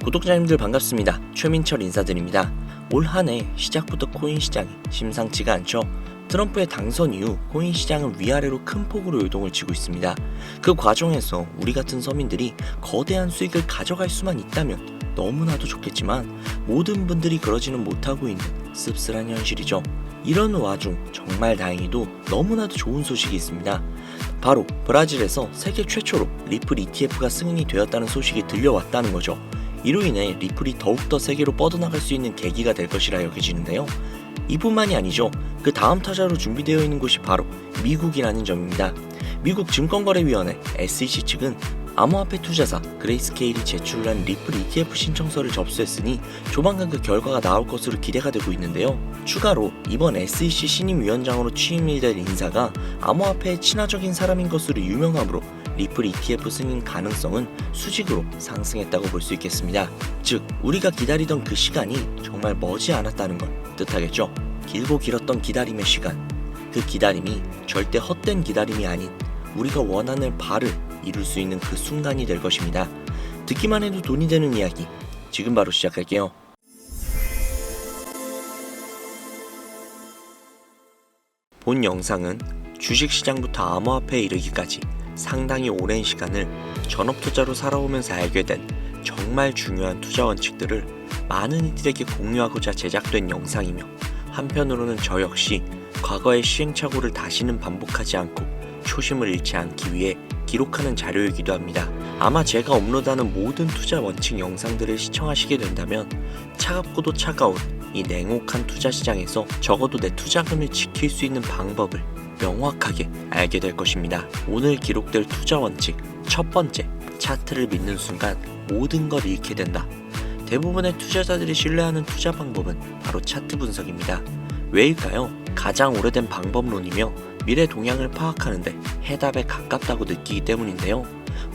구독자님들 반갑습니다. 최민철 인사드립니다. 올 한해 시작부터 코인 시장이 심상치가 않죠. 트럼프의 당선 이후 코인 시장은 위아래로 큰 폭으로 요동을 치고 있습니다. 그 과정에서 우리 같은 서민들이 거대한 수익을 가져갈 수만 있다면 너무나도 좋겠지만 모든 분들이 그러지는 못하고 있는 씁쓸한 현실이죠. 이런 와중 정말 다행히도 너무나도 좋은 소식이 있습니다. 바로 브라질에서 세계 최초로 리플 ETF가 승인이 되었다는 소식이 들려왔다는 거죠. 이로 인해 리플이 더욱더 세계로 뻗어나갈 수 있는 계기가 될 것이라 여겨지는데요. 이뿐만이 아니죠. 그 다음 타자로 준비되어 있는 곳이 바로 미국이라는 점입니다. 미국 증권거래위원회 SEC 측은 암호화폐 투자사 그레이스케일이 제출한 리플 ETF 신청서를 접수했으니 조만간 그 결과가 나올 것으로 기대가 되고 있는데요. 추가로 이번 SEC 신임위원장으로 취임이 될 인사가 암호화폐에 친화적인 사람인 것으로 유명하므로 리플 ETF 승인 가능성은 수직으로 상승했다고 볼 수 있겠습니다. 즉 우리가 기다리던 그 시간이 정말 머지 않았다는 걸 뜻하겠죠. 길고 길었던 기다림의 시간, 그 기다림이 절대 헛된 기다림이 아닌 우리가 원하는 바를 이룰 수 있는 그 순간이 될 것입니다. 듣기만 해도 돈이 되는 이야기, 지금 바로 시작할게요. 본 영상은 주식시장부터 암호화폐에 이르기까지 상당히 오랜 시간을 전업투자로 살아오면서 알게 된 정말 중요한 투자 원칙들을 많은 이들에게 공유하고자 제작된 영상이며, 한편으로는 저 역시 과거의 시행착오를 다시는 반복하지 않고 초심을 잃지 않기 위해 기록하는 자료이기도 합니다. 아마 제가 업로드하는 모든 투자 원칙 영상들을 시청하시게 된다면 차갑고도 차가운 이 냉혹한 투자 시장에서 적어도 내 투자금을 지킬 수 있는 방법을 명확하게 알게 될 것입니다. 오늘 기록될 투자 원칙 첫 번째, 차트를 믿는 순간 모든 걸 잃게 된다. 대부분의 투자자들이 신뢰하는 투자 방법은 바로 차트 분석입니다. 왜일까요? 가장 오래된 방법론이며 미래 동향을 파악하는데 해답에 가깝다고 느끼기 때문인데요.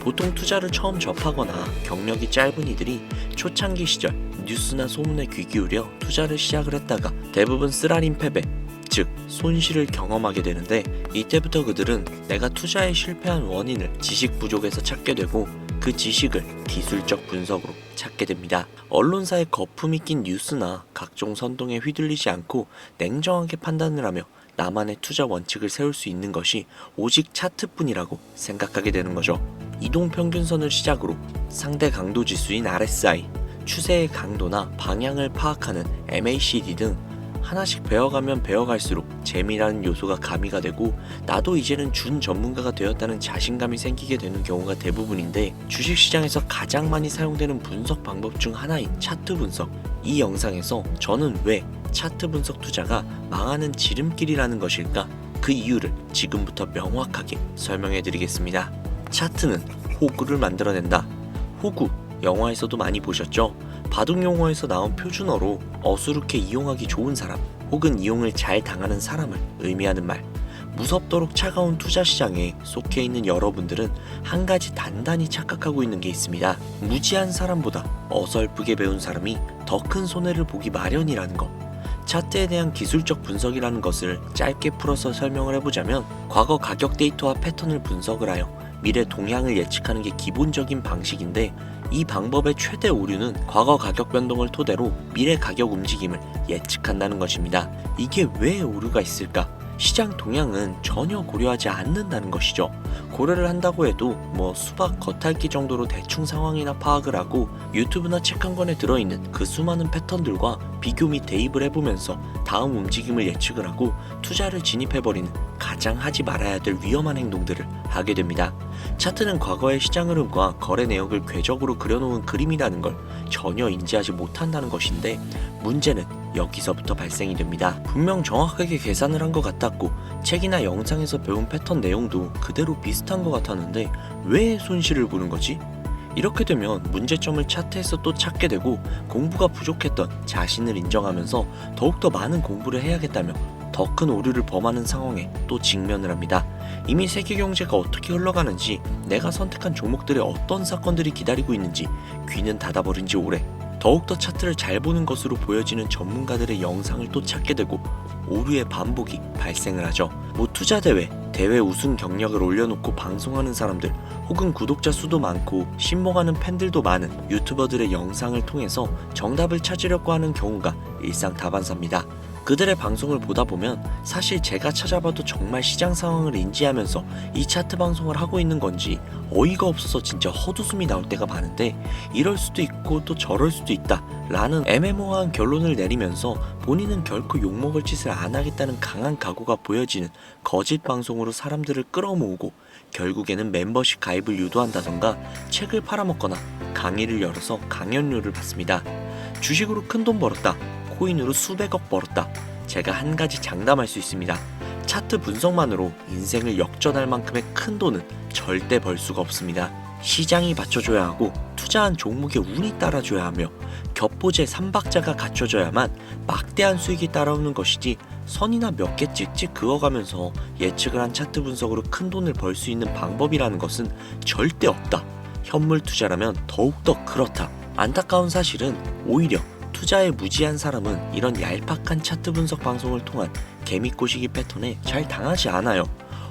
보통 투자를 처음 접하거나 경력이 짧은 이들이 초창기 시절 뉴스나 소문에 귀 기울여 투자를 시작을 했다가 대부분 쓰라린 패배, 즉 손실을 경험하게 되는데, 이때부터 그들은 내가 투자에 실패한 원인을 지식 부족에서 찾게 되고 그 지식을 기술적 분석으로 찾게 됩니다. 언론사의 거품이 낀 뉴스나 각종 선동에 휘둘리지 않고 냉정하게 판단을 하며 나만의 투자 원칙을 세울 수 있는 것이 오직 차트뿐이라고 생각하게 되는 거죠. 이동평균선을 시작으로 상대 강도 지수인 RSI, 추세의 강도나 방향을 파악하는 MACD 등 하나씩 배워가면 배워갈수록 재미라는 요소가 가미가 되고 나도 이제는 준 전문가가 되었다는 자신감이 생기게 되는 경우가 대부분인데, 주식시장에서 가장 많이 사용되는 분석 방법 중 하나인 차트 분석, 이 영상에서 저는 왜 차트 분석 투자가 망하는 지름길이라는 것일까? 그 이유를 지금부터 명확하게 설명해 드리겠습니다. 차트는 호구를 만들어낸다. 호구, 영화에서도 많이 보셨죠? 바둑 용어에서 나온 표준어로 어수룩해 이용하기 좋은 사람 혹은 이용을 잘 당하는 사람을 의미하는 말. 무섭도록 차가운 투자 시장에 속해 있는 여러분들은 한 가지 단단히 착각하고 있는 게 있습니다. 무지한 사람보다 어설프게 배운 사람이 더 큰 손해를 보기 마련이라는 것. 차트에 대한 기술적 분석이라는 것을 짧게 풀어서 설명을 해보자면, 과거 가격 데이터와 패턴을 분석을 하여 미래 동향을 예측하는 게 기본적인 방식인데, 이 방법의 최대 오류는 과거 가격 변동을 토대로 미래 가격 움직임을 예측한다는 것입니다. 이게 왜 오류가 있을까? 시장 동향은 전혀 고려하지 않는다는 것이죠. 고려를 한다고 해도 수박 겉핥기 정도로 대충 상황이나 파악을 하고 유튜브나 책 한 권에 들어있는 그 수많은 패턴들과 비교 및 대입을 해보면서 다음 움직임을 예측을 하고 투자를 진입해버리는 가장 하지 말아야 될 위험한 행동들을 하게 됩니다. 차트는 과거의 시장 흐름과 거래 내역을 궤적으로 그려놓은 그림이라는 걸 전혀 인지하지 못한다는 것인데, 문제는 여기서부터 발생이 됩니다. 분명 정확하게 계산을 한 것 같았고 책이나 영상에서 배운 패턴 내용도 그대로 비슷한 것 같았는데 왜 손실을 보는 거지? 이렇게 되면 문제점을 차트에서 또 찾게 되고 공부가 부족했던 자신을 인정하면서 더욱더 많은 공부를 해야겠다며 더 큰 오류를 범하는 상황에 또 직면을 합니다. 이미 세계 경제가 어떻게 흘러가는지, 내가 선택한 종목들의 어떤 사건들이 기다리고 있는지 귀는 닫아버린 지 오래, 더욱더 차트를 잘 보는 것으로 보여지는 전문가들의 영상을 또 찾게 되고 오류의 반복이 발생을 하죠. 투자대회, 대회 우승 경력을 올려놓고 방송하는 사람들, 혹은 구독자 수도 많고 신봉하는 팬들도 많은 유튜버들의 영상을 통해서 정답을 찾으려고 하는 경우가 일상다반사입니다. 그들의 방송을 보다 보면 사실 제가 찾아봐도 정말 시장 상황을 인지하면서 이 차트 방송을 하고 있는 건지 어이가 없어서 진짜 헛웃음이 나올 때가 많은데, 이럴 수도 있고 또 저럴 수도 있다 라는 애매모호한 결론을 내리면서 본인은 결코 욕먹을 짓을 안 하겠다는 강한 각오가 보여지는 거짓 방송으로 사람들을 끌어모으고 결국에는 멤버십 가입을 유도한다던가 책을 팔아먹거나 강의를 열어서 강연료를 받습니다. 주식으로 큰돈 벌었다, 코인으로 수백억 벌었다. 제가 한 가지 장담할 수 있습니다. 차트 분석만으로 인생을 역전할 만큼의 큰 돈은 절대 벌 수가 없습니다. 시장이 받쳐줘야 하고 투자한 종목의 운이 따라줘야 하며 겹보제 3박자가 갖춰져야만 막대한 수익이 따라오는 것이지, 선이나 몇 개 찍찍 그어가면서 예측을 한 차트 분석으로 큰 돈을 벌 수 있는 방법이라는 것은 절대 없다. 현물 투자라면 더욱더 그렇다. 안타까운 사실은 오히려 투자에 무지한 사람은 이런 얄팍한 차트 분석 방송을 통한 개미꼬시기 패턴에 잘 당하지 않아요.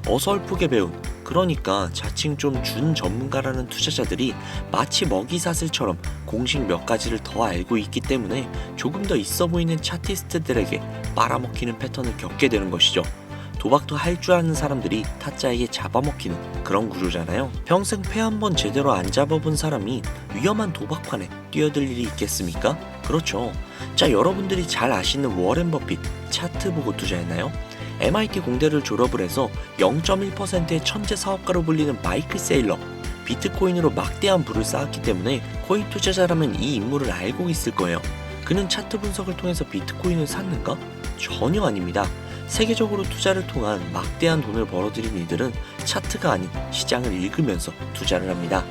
어설프게 배운, 그러니까 자칭 좀 준 전문가라는 투자자들이 마치 먹이사슬처럼 공식 몇 가지를 더 알고 있기 때문에 조금 더 있어 보이는 차티스트들에게 빨아먹히는 패턴을 겪게 되는 것이죠. 도박도 할 줄 아는 사람들이 타짜에게 잡아먹히는 그런 구조잖아요. 평생 패 한 번 제대로 안 잡아본 사람이 위험한 도박판에 뛰어들 일이 있겠습니까? 그렇죠. 자, 여러분들이 잘 아시는 워렌 버핏 차트 보고 투자했나요? MIT 공대를 졸업을 해서 0.1%의 천재 사업가로 불리는 마이클 세일러, 비트코인으로 막대한 부를 쌓았기 때문에 코인 투자자라면 이 인물을 알고 있을 거예요. 그는 차트 분석을 통해서 비트코인을 샀는가? 전혀 아닙니다. 세계적으로 투자를 통한 막대한 돈을 벌어들인 이들은 차트가 아닌 시장을 읽으면서 투자를 합니다.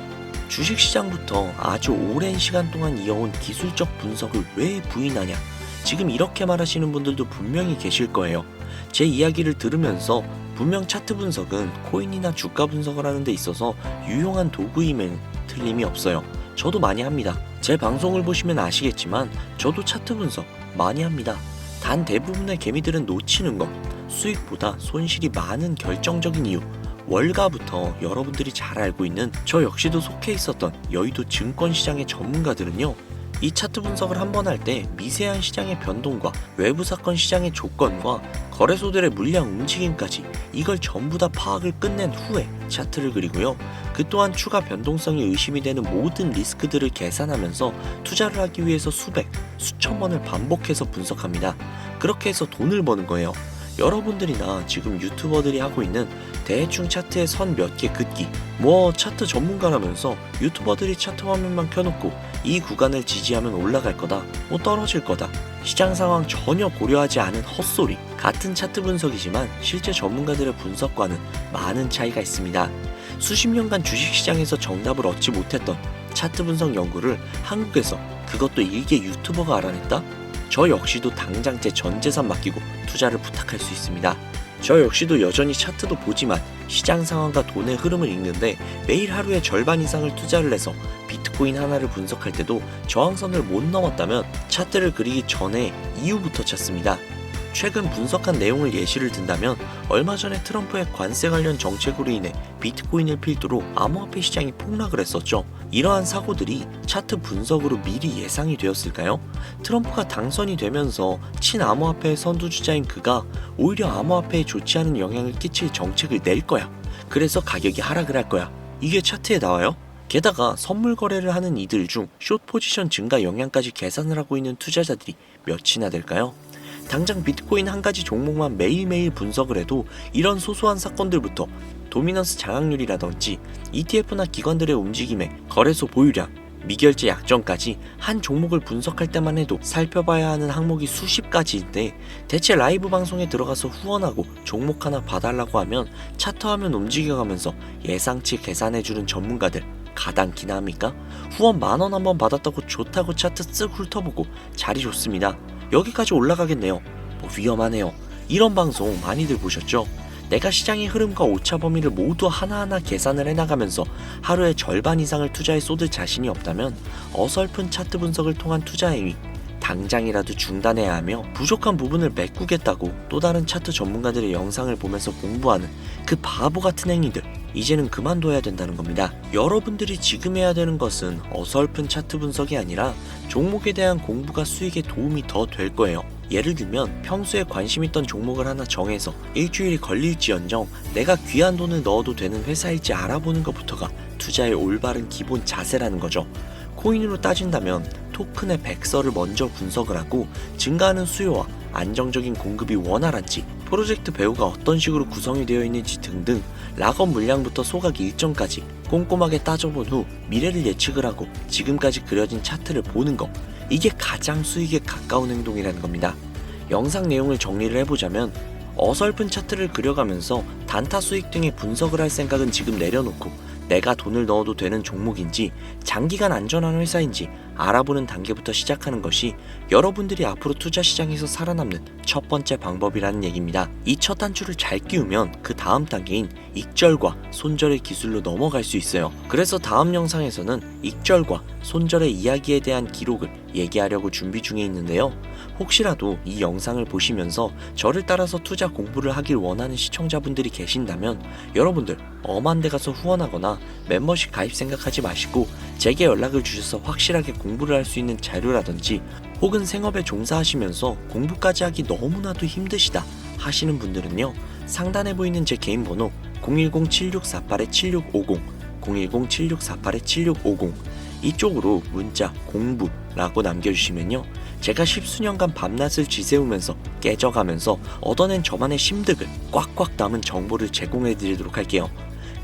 주식시장부터 아주 오랜 시간 동안 이어온 기술적 분석을 왜 부인하냐? 지금 이렇게 말하시는 분들도 분명히 계실 거예요. 제 이야기를 들으면서 분명 차트 분석은 코인이나 주가 분석을 하는 데 있어서 유용한 도구임엔 틀림이 없어요. 저도 많이 합니다. 제 방송을 보시면 아시겠지만 저도 차트 분석 많이 합니다. 단 대부분의 개미들은 놓치는 것, 수익보다 손실이 많은 결정적인 이유, 월가부터 여러분들이 잘 알고 있는 저 역시도 속해 있었던 여의도 증권시장의 전문가들은요, 이 차트 분석을 한 번 할 때 미세한 시장의 변동과 외부 사건 시장의 조건과 거래소들의 물량 움직임까지 이걸 전부 다 파악을 끝낸 후에 차트를 그리고요, 그 또한 추가 변동성이 의심이 되는 모든 리스크들을 계산하면서 투자를 하기 위해서 수백, 수천 번을 반복해서 분석합니다. 그렇게 해서 돈을 버는 거예요. 여러분들이나 지금 유튜버들이 하고 있는 대충 차트에 선 몇 개 긋기, 차트 전문가라면서 유튜버들이 차트 화면만 켜놓고 이 구간을 지지하면 올라갈 거다, 떨어질 거다, 시장 상황 전혀 고려하지 않은 헛소리. 같은 차트 분석이지만 실제 전문가들의 분석과는 많은 차이가 있습니다. 수십 년간 주식시장에서 정답을 얻지 못했던 차트 분석 연구를 한국에서, 그것도 일개 유튜버가 알아냈다? 저 역시도 당장 제 전 재산 맡기고 투자를 부탁할 수 있습니다. 저 역시도 여전히 차트도 보지만 시장 상황과 돈의 흐름을 읽는데 매일 하루에 절반 이상을 투자를 해서 비트코인 하나를 분석할 때도 저항선을 못 넘었다면 차트를 그리기 전에 이유부터 찾습니다. 최근 분석한 내용을 예시를 든다면 얼마 전에 트럼프의 관세 관련 정책으로 인해 비트코인을 필두로 암호화폐 시장이 폭락을 했었죠. 이러한 사고들이 차트 분석으로 미리 예상이 되었을까요? 트럼프가 당선이 되면서 친암호화폐의 선두주자인 그가 오히려 암호화폐에 좋지 않은 영향을 끼칠 정책을 낼 거야. 그래서 가격이 하락을 할 거야. 이게 차트에 나와요? 게다가 선물 거래를 하는 이들 중 숏 포지션 증가 영향까지 계산을 하고 있는 투자자들이 몇이나 될까요? 당장 비트코인 한 가지 종목만 매일매일 분석을 해도 이런 소소한 사건들부터 도미넌스 장악률이라든지 ETF나 기관들의 움직임에 거래소 보유량, 미결제 약정까지 한 종목을 분석할 때만 해도 살펴봐야 하는 항목이 수십 가지인데, 대체 라이브 방송에 들어가서 후원하고 종목 하나 봐달라고 하면 차트 화면 움직여가면서 예상치 계산해주는 전문가들 가당키나 합니까? 후원 10,000원 한번 받았다고 좋다고 차트 쓱 훑어보고 자리 좋습니다, 여기까지 올라가겠네요, 위험하네요, 이런 방송 많이들 보셨죠? 내가 시장의 흐름과 오차 범위를 모두 하나하나 계산을 해나가면서 하루에 절반 이상을 투자에 쏟을 자신이 없다면 어설픈 차트 분석을 통한 투자 행위 당장이라도 중단해야 하며 부족한 부분을 메꾸겠다고 또 다른 차트 전문가들의 영상을 보면서 공부하는 그 바보 같은 행위들, 이제는 그만둬야 된다는 겁니다. 여러분들이 지금 해야 되는 것은 어설픈 차트 분석이 아니라 종목에 대한 공부가 수익에 도움이 더 될 거예요. 예를 들면 평소에 관심 있던 종목을 하나 정해서 일주일이 걸릴지언정 내가 귀한 돈을 넣어도 되는 회사일지 알아보는 것부터가 투자의 올바른 기본 자세라는 거죠. 코인으로 따진다면 토큰의 백서를 먼저 분석을 하고 증가하는 수요와 안정적인 공급이 원활한지, 프로젝트 배후가 어떤 식으로 구성이 되어 있는지 등등 락업 물량부터 소각 일정까지 꼼꼼하게 따져본 후 미래를 예측을 하고 지금까지 그려진 차트를 보는 것, 이게 가장 수익에 가까운 행동이라는 겁니다. 영상 내용을 정리를 해보자면 어설픈 차트를 그려가면서 단타 수익 등의 분석을 할 생각은 지금 내려놓고 내가 돈을 넣어도 되는 종목인지 장기간 안전한 회사인지 알아보는 단계부터 시작하는 것이 여러분들이 앞으로 투자 시장에서 살아남는 첫 번째 방법이라는 얘기입니다. 이 첫 단추를 잘 끼우면 그 다음 단계인 익절과 손절의 기술로 넘어갈 수 있어요. 그래서 다음 영상에서는 익절과 손절의 이야기에 대한 기록을 얘기하려고 준비 중에 있는데요. 혹시라도 이 영상을 보시면서 저를 따라서 투자 공부를 하길 원하는 시청자분들이 계신다면 여러분들 엄한 데 가서 후원하거나 멤버십 가입 생각하지 마시고 제게 연락을 주셔서 확실하게 공부를 할 수 있는 자료라든지 혹은 생업에 종사하시면서 공부까지 하기 너무나도 힘드시다 하시는 분들은요, 상단에 보이는 제 개인 번호 010-7648-7650 010-7648-7650 이쪽으로 문자 공부라고 남겨주시면요, 제가 십수년간 밤낮을 지새우면서 깨져가면서 얻어낸 저만의 심득을 꽉꽉 담은 정보를 제공해드리도록 할게요.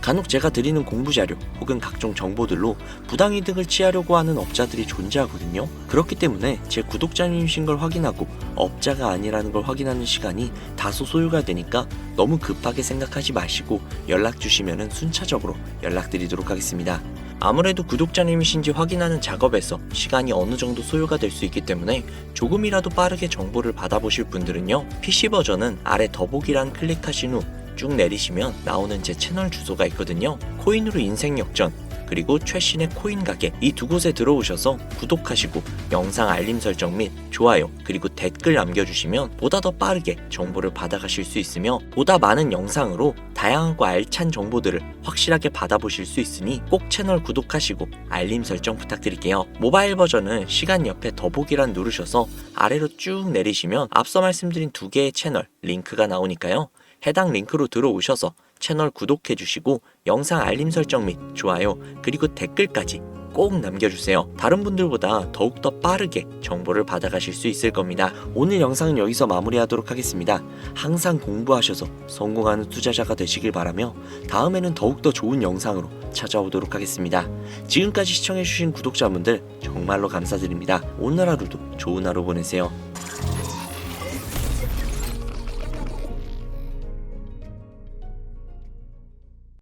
간혹 제가 드리는 공부 자료 혹은 각종 정보들로 부당이득을 취하려고 하는 업자들이 존재하거든요. 그렇기 때문에 제 구독자님이신 걸 확인하고 업자가 아니라는 걸 확인하는 시간이 다소 소요가 되니까 너무 급하게 생각하지 마시고 연락 주시면 순차적으로 연락드리도록 하겠습니다. 아무래도 구독자님이신지 확인하는 작업에서 시간이 어느 정도 소요가 될 수 있기 때문에 조금이라도 빠르게 정보를 받아보실 분들은요, PC 버전은 아래 더보기란 클릭하신 후 쭉 내리시면 나오는 제 채널 주소가 있거든요. 코인으로 인생 역전, 그리고 최신의 코인 가게, 이 두 곳에 들어오셔서 구독하시고 영상 알림 설정 및 좋아요 그리고 댓글 남겨주시면 보다 더 빠르게 정보를 받아가실 수 있으며 보다 많은 영상으로 다양하고 알찬 정보들을 확실하게 받아보실 수 있으니 꼭 채널 구독하시고 알림 설정 부탁드릴게요. 모바일 버전은 시간 옆에 더보기란 누르셔서 아래로 쭉 내리시면 앞서 말씀드린 두 개의 채널 링크가 나오니까요, 해당 링크로 들어오셔서 채널 구독해주시고 영상 알림 설정 및 좋아요 그리고 댓글까지 꼭 남겨주세요. 다른 분들보다 더욱더 빠르게 정보를 받아가실 수 있을 겁니다. 오늘 영상은 여기서 마무리하도록 하겠습니다. 항상 공부하셔서 성공하는 투자자가 되시길 바라며 다음에는 더욱더 좋은 영상으로 찾아오도록 하겠습니다. 지금까지 시청해주신 구독자분들 정말로 감사드립니다. 오늘 하루도 좋은 하루 보내세요.